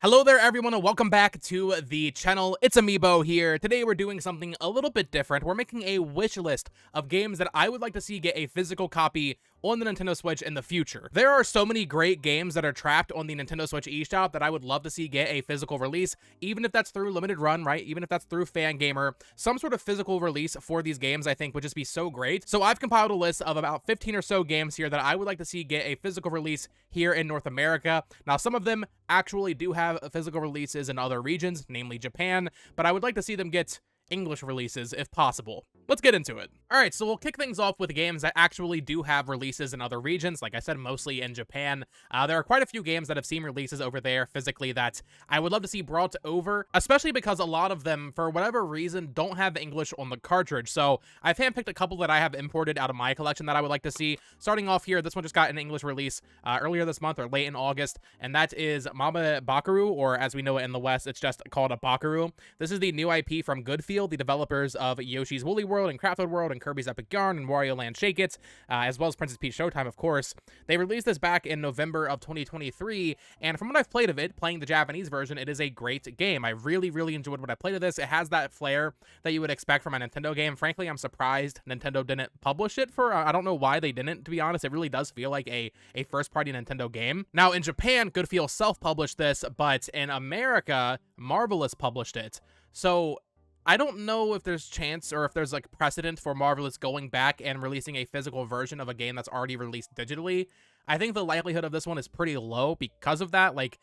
Hello there everyone and welcome back to the channel. It's-A-Mii here. Today we're doing something a little bit different. We're making a wish list of games that I would like to see get a physical copy on the Nintendo Switch in the future. There are so many great games that are trapped on the Nintendo Switch eShop that I would love to see get a physical release, even if that's through limited run, right? Even if that's through Fangamer. Some sort of physical release for these games I think would just be so great. So I've compiled a list of about 15 or so games here that I would like to see get a physical release here in North America. Now some of them actually do have physical releases in other regions, namely Japan, but I would like to see them get English releases if possible. Let's get into it. Alright, so we'll kick things off with games that actually do have releases in other regions, like I said, mostly in Japan. There are quite a few games that have seen releases over there physically that I would love to see brought over, especially because a lot of them, for whatever reason, don't have English on the cartridge. So I've handpicked a couple that I have imported out of my collection that I would like to see. Starting off here, this one just got an English release earlier this month or late in August, and that is Mama Bakaru, or as we know it in the West, it's just called a Bakaru. This is the new IP from Goodfield, the developers of Yoshi's Woolly World and Crafted World and Kirby's Epic Yarn and Wario Land Shake It, as well as Princess Peach Showtime, of course. They released this back in November of 2023, and from what I've played of it, playing the Japanese version, it is a great game. I really enjoyed what I played of this. It has that flair that you would expect from a Nintendo game. Frankly, I'm surprised Nintendo didn't publish it for, I don't know why they didn't, to be honest. It really does feel like a first-party Nintendo game. Now, in Japan, Goodfield self-published this, but in America, Marvelous published it. So I don't know if there's chance or if there's like precedent for Marvelous going back and releasing a physical version of a game that's already released digitally. I think the likelihood of this one is pretty low because of that. Like,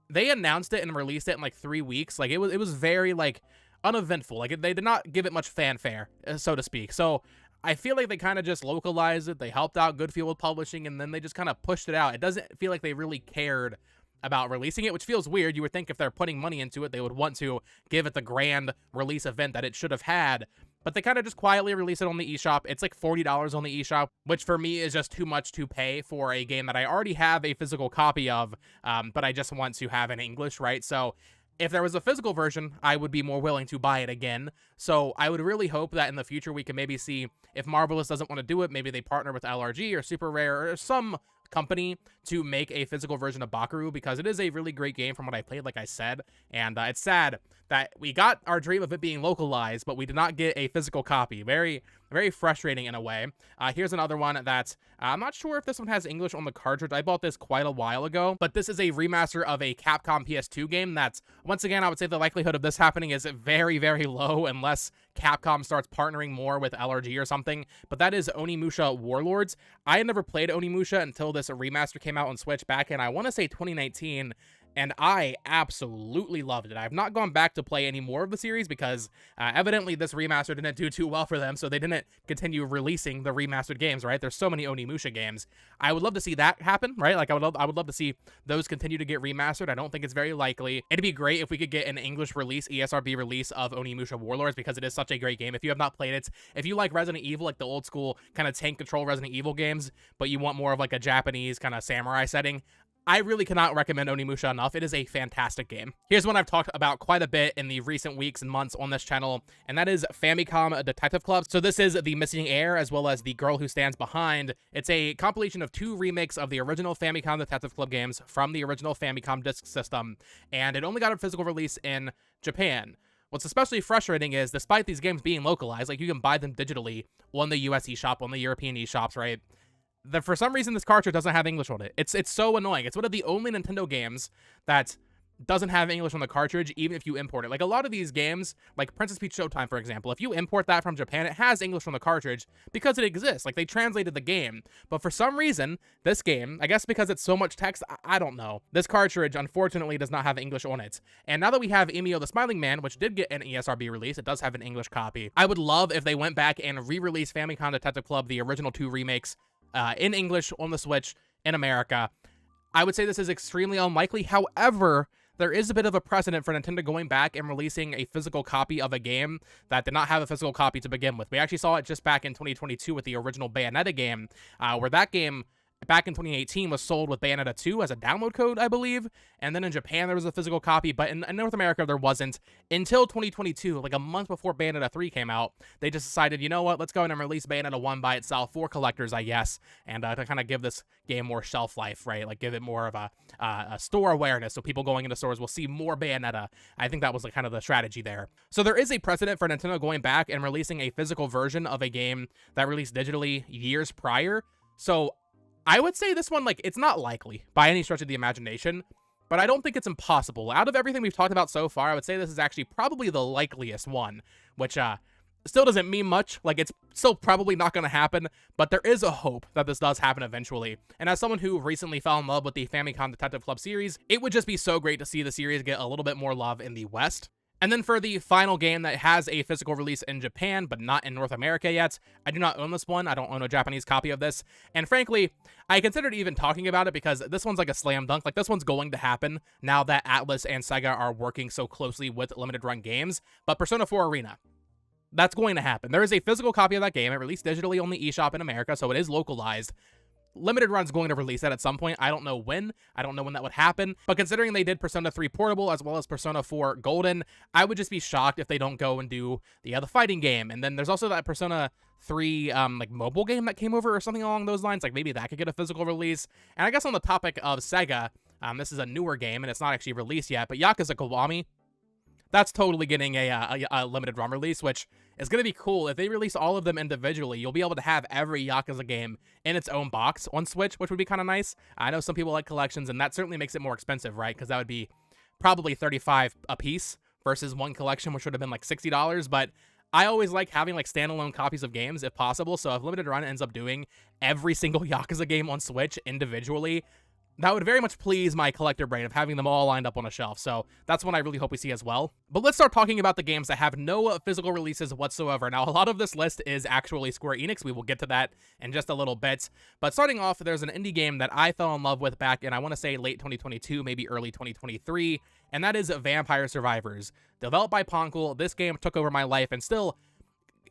they announced it and released it in like 3 weeks. Like, it was very like uneventful. Like, they did not give it much fanfare, so to speak. So I feel like they kind of just localized it. They helped out Goodfield with publishing, and then they just kind of pushed it out. It doesn't feel like they really cared about releasing it, which feels weird. You would think if they're putting money into it, they would want to give it the grand release event that it should have had, but they kind of just quietly release it on the eShop. It's like $40 on the eShop, which for me is just too much to pay for a game that I already have a physical copy of, but I just want to have in English, right? So if there was a physical version, I would be more willing to buy it again. So I would really hope that in the future we can maybe see, if Marvelous doesn't want to do it, maybe they partner with LRG or Super Rare or some company to make a physical version of Bakaru, because it is a really great game from what I played, like I said, and it's sad that we got our dream of it being localized, but we did not get a physical copy. Very frustrating in a way. Here's another one that I'm not sure if this one has English on the cartridge. I bought this quite a while ago, but this is a remaster of a Capcom PS2 game. That's, once again, I would say the likelihood of this happening is very low unless Capcom starts partnering more with LRG or something, but that is Onimusha Warlords. I had never played Onimusha until this remaster came out on Switch back in, I want to say 2019, and I absolutely loved it. I've not gone back to play any more of the series because evidently this remaster didn't do too well for them, so they didn't continue releasing the remastered games, right? There's so many Onimusha games. I would love to see that happen, right? Like, I would love to see those continue to get remastered. I don't think it's very likely. It'd be great if we could get an English release, ESRB release of Onimusha Warlords, because it is such a great game. If you have not played it, if you like Resident Evil, like the old school kind of tank control Resident Evil games, but you want more of like a Japanese kind of samurai setting, I really cannot recommend Onimusha enough. It is a fantastic game. Here's one I've talked about quite a bit in the recent weeks and months on this channel, and that is Famicom Detective Club. So this is The Missing Heir as well as The Girl Who Stands Behind. It's a compilation of 2 remakes of the original Famicom Detective Club games from the original Famicom disk system, and it only got a physical release in Japan. What's especially frustrating is, despite these games being localized, like you can buy them digitally on the US eShop, on the European eShops, right? For some reason, this cartridge doesn't have English on it. It's so annoying. It's one of the only Nintendo games that doesn't have English on the cartridge, even if you import it. Like, a lot of these games, like Princess Peach Showtime, for example, if you import that from Japan, it has English on the cartridge because it exists. Like, they translated the game. But for some reason, this game, I guess because it's so much text, I don't know. This cartridge, unfortunately, does not have English on it. And now that we have Emio the Smiling Man, which did get an ESRB release, it does have an English copy. I would love if they went back and re-released Famicom Detective Club, the original 2 remakes, in English on the Switch in America. I would say this is extremely unlikely. However, there is a bit of a precedent for Nintendo going back and releasing a physical copy of a game that did not have a physical copy to begin with. We actually saw it just back in 2022 with the original Bayonetta game, where that game back in 2018 was sold with Bayonetta 2 as a download code, I believe. And then in Japan, there was a physical copy, but in North America, there wasn't until 2022, like a month before Bayonetta 3 came out. They just decided, you know what, let's go ahead and release Bayonetta 1 by itself for collectors, I guess, and to kind of give this game more shelf life, right? Like give it more of a store awareness, so people going into stores will see more Bayonetta. I think that was like kind of the strategy there. So there is a precedent for Nintendo going back and releasing a physical version of a game that released digitally years prior. So I would say this one, like, it's not likely by any stretch of the imagination, but I don't think it's impossible. Out of everything we've talked about so far, I would say this is actually probably the likeliest one, which still doesn't mean much. Like, it's still probably not going to happen, but there is a hope that this does happen eventually. And as someone who recently fell in love with the Famicom Detective Club series, it would just be so great to see the series get a little bit more love in the West. And then for the final game that has a physical release in Japan, but not in North America yet, I do not own this one. I don't own a Japanese copy of this. And frankly, I considered even talking about it because this one's like a slam dunk. Like, this one's going to happen now that Atlus and Sega are working so closely with limited run games. But Persona 4 Arena, that's going to happen. There is a physical copy of that game. It released digitally on the eShop in America, so it is localized. Limited Run's going to release that at some point. I don't know when. I don't know when that would happen. But considering they did Persona 3 Portable as well as Persona 4 Golden, I would just be shocked if they don't go and do the fighting game. And then there's also that Persona 3 like mobile game that came over or something along those lines. Like maybe that could get a physical release. And I guess on the topic of Sega, this is a newer game and it's not actually released yet, but Yakuza Kiwami, that's totally getting a limited run release, which is going to be cool. If they release all of them individually, you'll be able to have every Yakuza game in its own box on Switch, which would be kind of nice. I know some people like collections, and that certainly makes it more expensive, right? Because that would be probably $35 a piece versus one collection, which would have been like $60. But I always like having like standalone copies of games if possible. So if Limited Run ends up doing every single Yakuza game on Switch individually, that would very much please my collector brain of having them all lined up on a shelf, so that's one I really hope we see as well. But let's start talking about the games that have no physical releases whatsoever. Now, a lot of this list is actually Square Enix. We will get to that in just a little bit. But starting off, there's an indie game that I fell in love with back in, I want to say, late 2022, maybe early 2023, and that is Vampire Survivors. Developed by Poncle, this game took over my life and still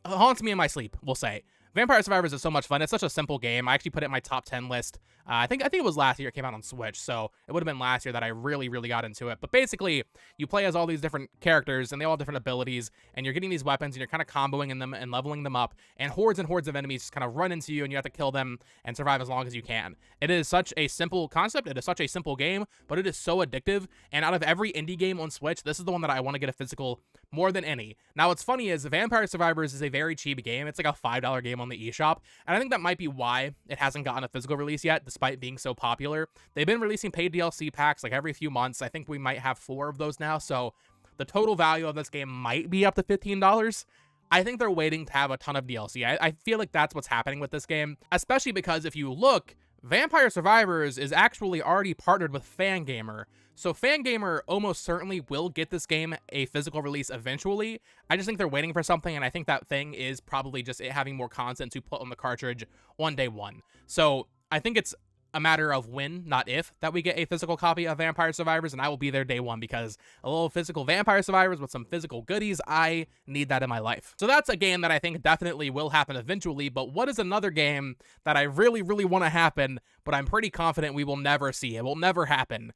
haunts me in my sleep, we'll say. Vampire Survivors is so much fun. It's such a simple game. I actually put it in my top 10 list. I think it was last year it came out on Switch, so it would have been last year that I really got into it. But basically, you play as all these different characters, and they all have different abilities, and you're getting these weapons, and you're kind of comboing in them and leveling them up, and hordes of enemies just kind of run into you, and you have to kill them and survive as long as you can. It is such a simple concept. It is such a simple game, but it is so addictive, and out of every indie game on Switch, this is the one that I want to get a physical more than any. Now, what's funny is Vampire Survivors is a very cheap game. It's like a $5 game on the eShop, and I think that might be why it hasn't gotten a physical release yet, despite being so popular. They've been releasing paid DLC packs like every few months. I think we might have 4 of those now, so the total value of this game might be up to $15. I think they're waiting to have a ton of DLC. I feel like that's what's happening with this game, especially because if you look, Vampire Survivors is actually already partnered with Fangamer. So Fangamer almost certainly will get this game a physical release eventually. I just think they're waiting for something, and I think that thing is probably just it having more content to put on the cartridge on day one. So I think it's a matter of when, not if, that we get a physical copy of Vampire Survivors, and I will be there day one because a little physical Vampire Survivors with some physical goodies, I need that in my life. So that's a game that I think definitely will happen eventually, but what is another game that I really want to happen, but I'm pretty confident we will never see? It will never happen.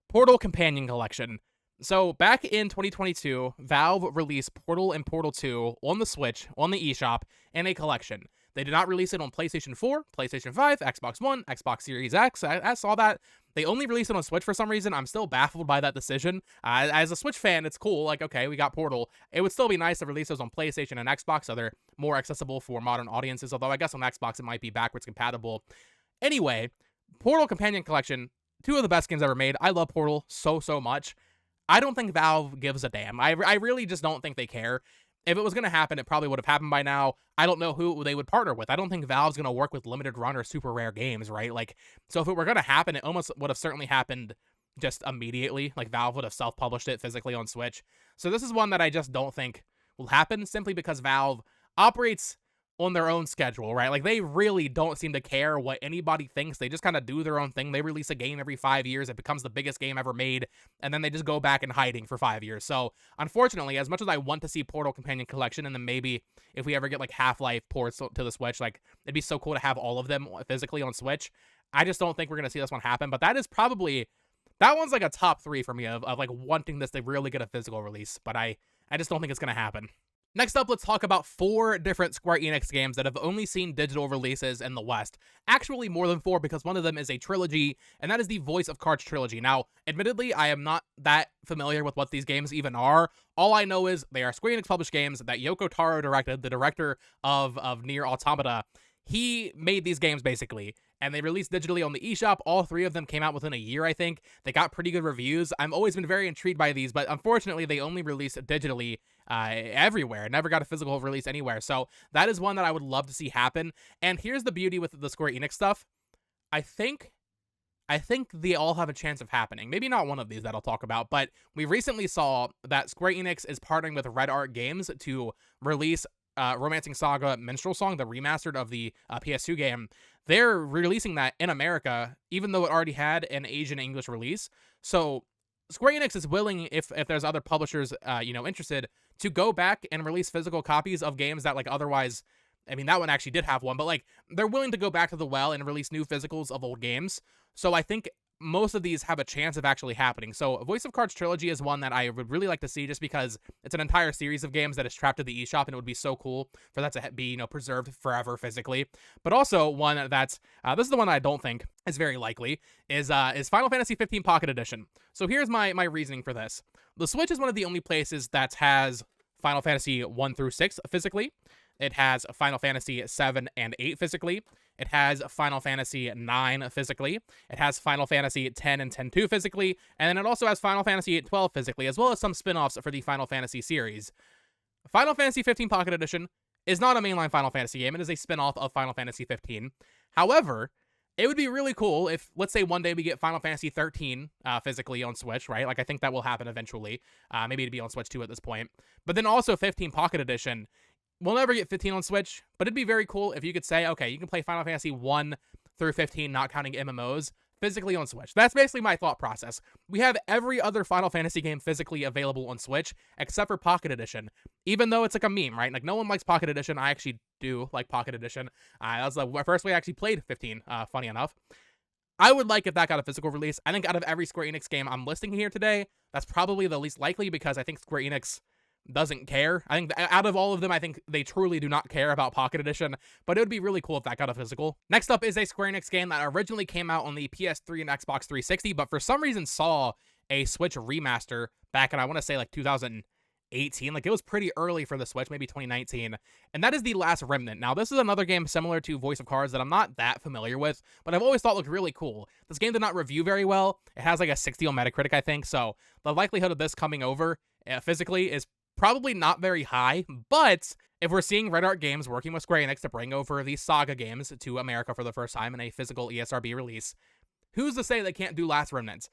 Portal Companion Collection. So back in 2022, Valve released Portal and Portal 2 on the Switch, on the eShop, in a collection. They did not release it on PlayStation 4, PlayStation 5, Xbox One, Xbox Series X. I saw that. They only released it on Switch for some reason. I'm still baffled by that decision. As a Switch fan, it's cool. Like, okay, we got Portal. It would still be nice to release those on PlayStation and Xbox so they're more accessible for modern audiences, although I guess on Xbox it might be backwards compatible. Anyway, Portal Companion Collection, 2 of the best games ever made. I love Portal so much. I don't think Valve gives a damn. I really just don't think they care. If it was going to happen, it probably would have happened by now. I don't know who they would partner with. I don't think Valve's going to work with limited run or super rare games, right? Like, so if it were going to happen, it almost would have certainly happened just immediately. Like, Valve would have self-published it physically on Switch. So this is one that I just don't think will happen simply because Valve operates on their own schedule, right? Like, they really don't seem to care what anybody thinks. They just kind of do their own thing. They release a game every 5 years. It becomes the biggest game ever made, and then they just go back in hiding for 5 years. So, unfortunately, as much as I want to see Portal Companion Collection, and then maybe if we ever get, like, Half-Life ports to the Switch, like, it'd be so cool to have all of them physically on Switch, I just don't think we're going to see this one happen, but that is probably, that one's like a top 3 for me of like wanting this to really get a physical release, but I just don't think it's going to happen. Next up, let's talk about 4 different Square Enix games that have only seen digital releases in the West. Actually, more than 4, because one of them is a trilogy, and that is the Voice of Cards trilogy. Now, admittedly, I am not that familiar with what these games even are. All I know is they are Square Enix published games that Yoko Taro directed, the director of Nier Automata. He made these games, basically, and they released digitally on the eShop. All 3 of them came out within a year, I think. They got pretty good reviews. I've always been very intrigued by these, but unfortunately, they only released digitally everywhere. Never got a physical release anywhere. So that is one that I would love to see happen. And here's the beauty with the Square Enix stuff. I think they all have a chance of happening. Maybe not one of these that I'll talk about, but we recently saw that Square Enix is partnering with Red Art Games to release Romancing Saga Minstrel Song, the remastered of the PS2 game. They're releasing that in America, even though it already had an Asian English release. So Square Enix is willing, if there's other publishers, interested, to go back and release physical copies of games that, like, otherwise, I mean, that one actually did have one, but, like, they're willing to go back to the well and release new physicals of old games. So I think most of these have a chance of actually happening. So Voice of Cards trilogy is one that I would really like to see, just because it's an entire series of games that is trapped in the eShop, and it would be so cool for that to be, preserved forever physically. But also one that's, this is the one I don't think is very likely, is Final Fantasy 15 Pocket Edition. So here's my reasoning for this. The Switch is one of the only places that has Final Fantasy 1 through 6 physically. It has Final Fantasy 7 and 8 physically. It has Final Fantasy 9 physically. It has Final Fantasy 10 and 10-2 physically. And then it also has Final Fantasy 12 physically, as well as some spin-offs for the Final Fantasy series. Final Fantasy 15 Pocket Edition is not a mainline Final Fantasy game. It is a spin-off of Final Fantasy 15. However, it would be really cool if, let's say, one day we get Final Fantasy 13 physically on Switch, right? Like, I think that will happen eventually. Maybe it'd be on Switch 2 at this point. But then also 15 Pocket Edition. We'll never get 15 on Switch, but it'd be very cool if you could say, okay, you can play Final Fantasy 1 through 15, not counting MMOs, physically on Switch. That's basically my thought process. We have every other Final Fantasy game physically available on Switch, except for Pocket Edition, even though it's like a meme, right? Like, no one likes Pocket Edition. I actually do like Pocket Edition. That was the first way I actually played 15, funny enough. I would like if that got a physical release. I think out of every Square Enix game I'm listing here today, that's probably the least likely, because I think Square Enix doesn't care. I think out of all of them, I think they truly do not care about Pocket Edition, but it would be really cool if that got a physical. Next up is a Square Enix game that originally came out on the PS3 and Xbox 360, but for some reason saw a Switch remaster back in, I want to say, like 2018. Like, it was pretty early for the Switch, maybe 2019, and that is The Last Remnant. Now, this is another game similar to Voice of Cards that I'm not that familiar with, but I've always thought looked really cool. This game did not review very well. It has like a 60 on Metacritic, I think, so the likelihood of this coming over physically is probably not very high, but if we're seeing Red Art Games working with Square Enix to bring over these Saga games to America for the first time in a physical ESRB release, who's to say they can't do Last Remnant?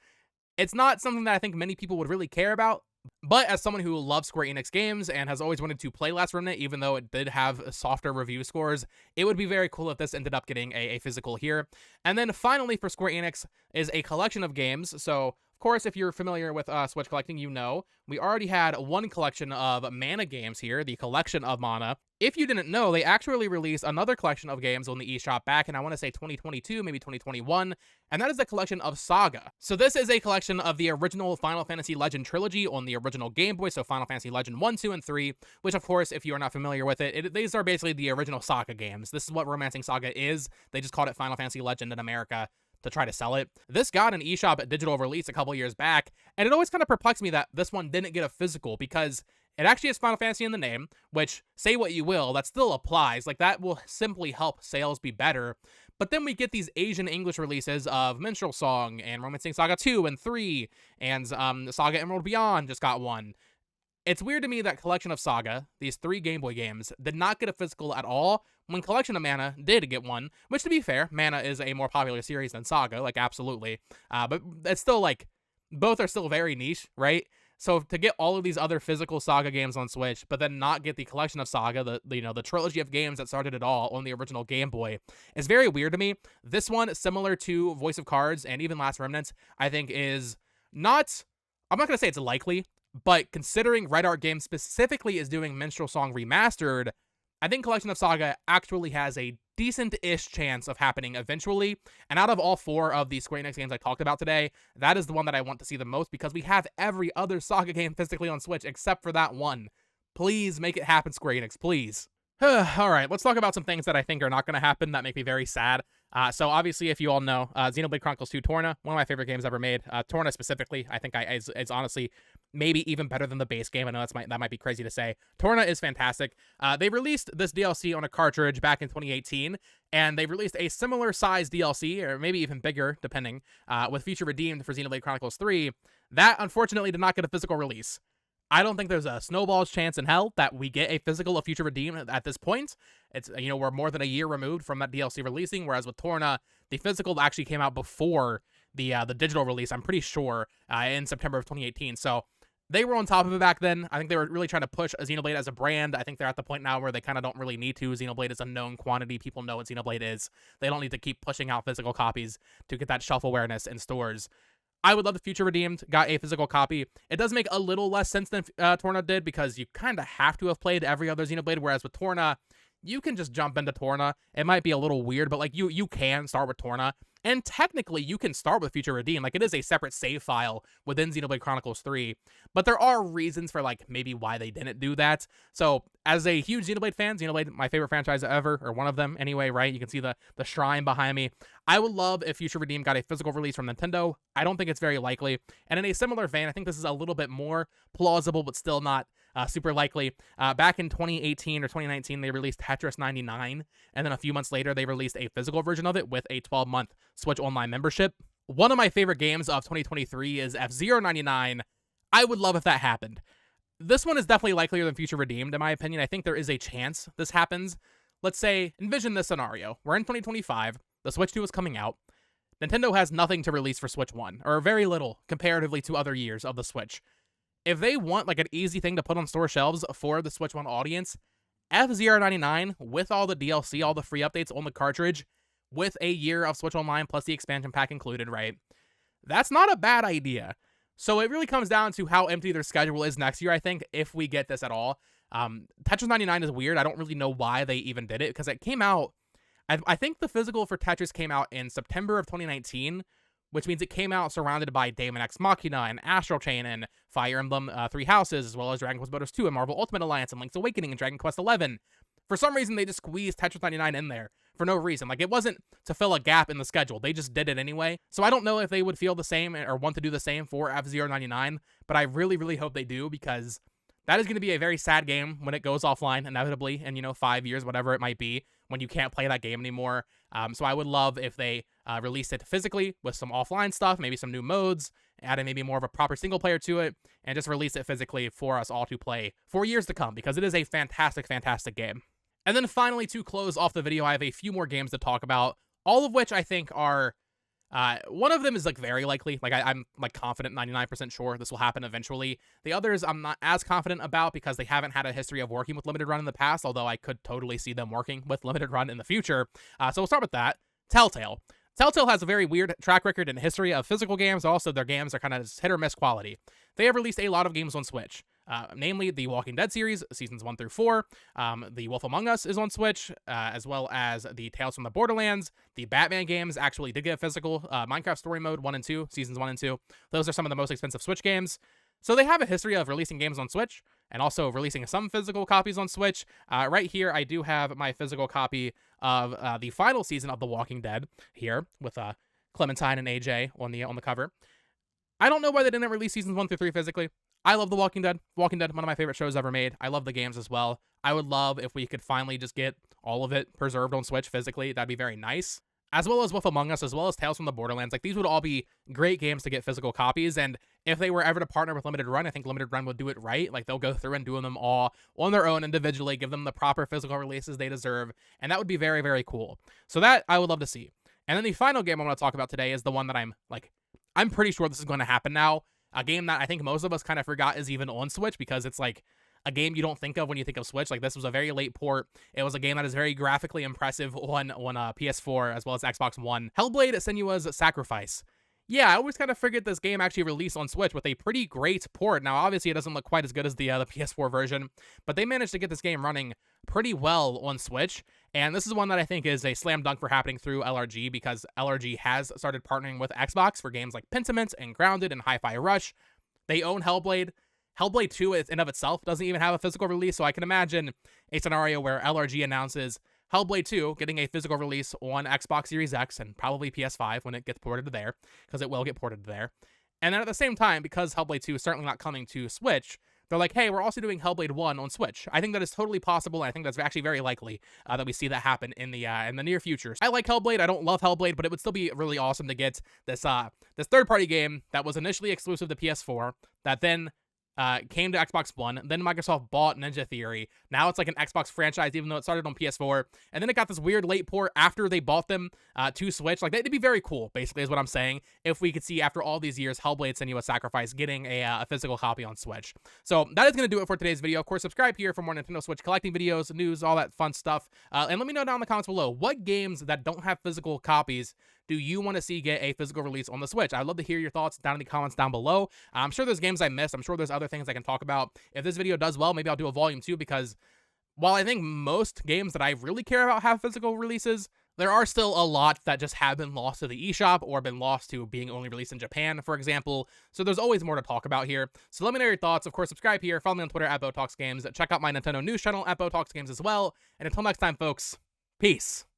It's not something that I think many people would really care about, but as someone who loves Square Enix games and has always wanted to play Last Remnant, even though it did have softer review scores, it would be very cool if this ended up getting a physical here. And then finally for Square Enix is a collection of games. So, of course, if you're familiar with Switch collecting, you know we already had one collection of Mana games here, the Collection of Mana. If you didn't know, they actually released another collection of games on the eShop back in, I want to say 2022, maybe 2021, and that is the Collection of Saga. So this is a collection of the original Final Fantasy Legend trilogy on the original Game Boy, so Final Fantasy Legend 1, 2, and 3, which, of course, if you are not familiar with it, these are basically the original Saga games. This is what Romancing Saga is. They just called it Final Fantasy Legend in America to try to sell it. This got an eShop digital release a couple years back, and it always kind of perplexed me that this one didn't get a physical, because it actually has Final Fantasy in the name, which, say what you will, that still applies. Like, that will simply help sales be better. But then we get these Asian English releases of Minstrel Song and Romancing Saga 2 and 3, and Saga Emerald Beyond just got one. It's weird to me that Collection of Saga, these 3 Game Boy games, did not get a physical at all, when Collection of Mana did get one, which, to be fair, Mana is a more popular series than Saga, like, absolutely. But it's still, like, both are still very niche, right? So to get all of these other physical Saga games on Switch, but then not get the Collection of Saga, the trilogy of games that started it all on the original Game Boy, is very weird to me. This one, similar to Voice of Cards and even Last Remnant, I think is not, I'm not going to say it's likely, but considering Red Art Games specifically is doing Minstrel Song Remastered, I think Collection of Saga actually has a decent-ish chance of happening eventually. And out of all 4 of the Square Enix games I talked about today, that is the one that I want to see the most because we have every other Saga game physically on Switch except for that one. Please make it happen, Square Enix, please. Alright, let's talk about some things that I think are not going to happen that make me very sad. So obviously, if you all know, Xenoblade Chronicles 2 Torna, one of my favorite games ever made. Torna specifically, I think is honestly maybe even better than the base game. I know that might be crazy to say. Torna is fantastic. They released this DLC on a cartridge back in 2018, and they released a similar size DLC, or maybe even bigger, depending, with Future Redeemed for Xenoblade Chronicles 3. That, unfortunately, did not get a physical release. I don't think there's a snowball's chance in hell that we get a physical of Future Redeemed at this point. It's, we're more than a year removed from that DLC releasing, whereas with Torna, the physical actually came out before the digital release, I'm pretty sure, in September of 2018. So they were on top of it back then. I think they were really trying to push Xenoblade as a brand. I think they're at the point now where they kind of don't really need to. Xenoblade is a known quantity. People know what Xenoblade is. They don't need to keep pushing out physical copies to get that shelf awareness in stores. I would love if Future Redeemed got a physical copy. It does make a little less sense than Torna did because you kind of have to have played every other Xenoblade, whereas with Torna, you can just jump into Torna. It might be a little weird, but like you can start with Torna. And technically, you can start with Future Redeemed. Like, it is a separate save file within Xenoblade Chronicles 3. But there are reasons for, like, maybe why they didn't do that. So, as a huge Xenoblade fan, Xenoblade, my favorite franchise ever, or one of them anyway, right? You can see the shrine behind me. I would love if Future Redeemed got a physical release from Nintendo. I don't think it's very likely. And in a similar vein, I think this is a little bit more plausible, but still not super likely. Back in 2018 or 2019, they released Tetris 99, and then a few months later, they released a physical version of it with a 12-month Switch Online membership. One of my favorite games of 2023 is F-Zero 99. I would love if that happened. This one is definitely likelier than Future Redeemed, in my opinion. I think there is a chance this happens. Let's say, envision this scenario. We're in 2025, the Switch 2 is coming out, Nintendo has nothing to release for Switch 1, or very little, comparatively to other years of the Switch. If they want like an easy thing to put on store shelves for the Switch 1 audience, F-Zero 99, with all the DLC, all the free updates on the cartridge, with a year of Switch Online plus the expansion pack included, right? That's not a bad idea. So it really comes down to how empty their schedule is next year, I think, if we get this at all. Tetris 99 is weird. I don't really know why they even did it, because it came out, I think the physical for Tetris came out in September of 2019, which means it came out surrounded by Daemon X Machina and Astral Chain and Fire Emblem Three Houses, as well as Dragon Quest Builders 2 and Marvel Ultimate Alliance and Link's Awakening and Dragon Quest 11. For some reason, they just squeezed Tetris 99 in there for no reason. Like, it wasn't to fill a gap in the schedule. They just did it anyway. So I don't know if they would feel the same or want to do the same for F-Zero 99, but I really, really hope they do, because that is going to be a very sad game when it goes offline, inevitably, in, 5 years, whatever it might be, when you can't play that game anymore. So I would love if they released it physically with some offline stuff, maybe some new modes, adding maybe more of a proper single player to it, and just release it physically for us all to play for years to come, because it is a fantastic, fantastic game. And then finally, to close off the video, I have a few more games to talk about, all of which I think are, one of them is like very likely, like I'm like confident, 99% sure this will happen eventually. The others I'm not as confident about because they haven't had a history of working with Limited Run in the past, although I could totally see them working with Limited Run in the future. So we'll start with that. Telltale. Telltale has a very weird track record and history of physical games. Also, their games are kind of hit or miss quality. They have released a lot of games on Switch, namely the Walking Dead series, seasons 1 through 4. The Wolf Among Us is on Switch, as well as the Tales from the Borderlands. The Batman games actually did get physical. Minecraft Story Mode 1 and 2, seasons 1 and 2. Those are some of the most expensive Switch games. So they have a history of releasing games on Switch and also releasing some physical copies on Switch. Right here, I do have my physical copy of the final season of The Walking Dead here with Clementine and AJ on the cover. I don't know why they didn't release seasons 1 through 3 physically. I love The Walking Dead. Walking Dead, one of my favorite shows ever made. I love the games as well. I would love if we could finally just get all of it preserved on Switch physically. That'd be very nice. As well as Wolf Among Us, as well as Tales from the Borderlands. Like, these would all be great games to get physical copies, and if they were ever to partner with Limited Run, I think Limited Run would do it right. Like, they'll go through and do them all on their own individually, give them the proper physical releases they deserve, and that would be very, very cool. So that I would love to see. And then the final game I want to talk about today is the one that I'm pretty sure this is going to happen now. A game that I think most of us kind of forgot is even on Switch, because it's like a game you don't think of when you think of Switch. Like, this was a very late port. It was a game that is very graphically impressive on PS4 as well as Xbox One. Hellblade: Senua's Sacrifice. Yeah, I always kind of figured this game actually released on Switch with a pretty great port. Now, obviously, it doesn't look quite as good as the PS4 version, but they managed to get this game running pretty well on Switch, And this is one that I think is a slam dunk for happening through LRG, because LRG has started partnering with Xbox for games like Pentiment and Grounded and Hi-Fi Rush. They own Hellblade. Hellblade 2 in of itself doesn't even have a physical release, so I can imagine a scenario where LRG announces Hellblade 2 getting a physical release on Xbox Series X and probably PS5 when it gets ported to there, because it will get ported to there. And then at the same time, because Hellblade 2 is certainly not coming to Switch, they're like, hey, we're also doing Hellblade 1 on Switch. I think that is totally possible, and I think that's actually very likely that we see that happen in the near future. I like Hellblade. I don't love Hellblade, but it would still be really awesome to get this third-party game that was initially exclusive to PS4, that then came to Xbox One, then Microsoft bought Ninja Theory. Now it's like an Xbox franchise, even though it started on PS4. And then it got this weird late port after they bought them to Switch. Like, it'd be very cool, basically, is what I'm saying, if we could see, after all these years, Hellblade: Senua's Sacrifice getting a physical copy on Switch. So that is going to do it for today's video. Of course, subscribe here for more Nintendo Switch collecting videos, news, all that fun stuff. And let me know down in the comments below, what games that don't have physical copies do you want to see get a physical release on the Switch? I'd love to hear your thoughts down in the comments down below. I'm sure there's games I missed. I'm sure there's other things I can talk about. If this video does well, maybe I'll do a volume 2, because while I think most games that I really care about have physical releases, there are still a lot that just have been lost to the eShop or been lost to being only released in Japan, for example. So there's always more to talk about here. So let me know your thoughts. Of course, subscribe here. Follow me on Twitter at BoTalksGames. Check out my Nintendo news channel at BoTalksGames as well. And until next time, folks, peace.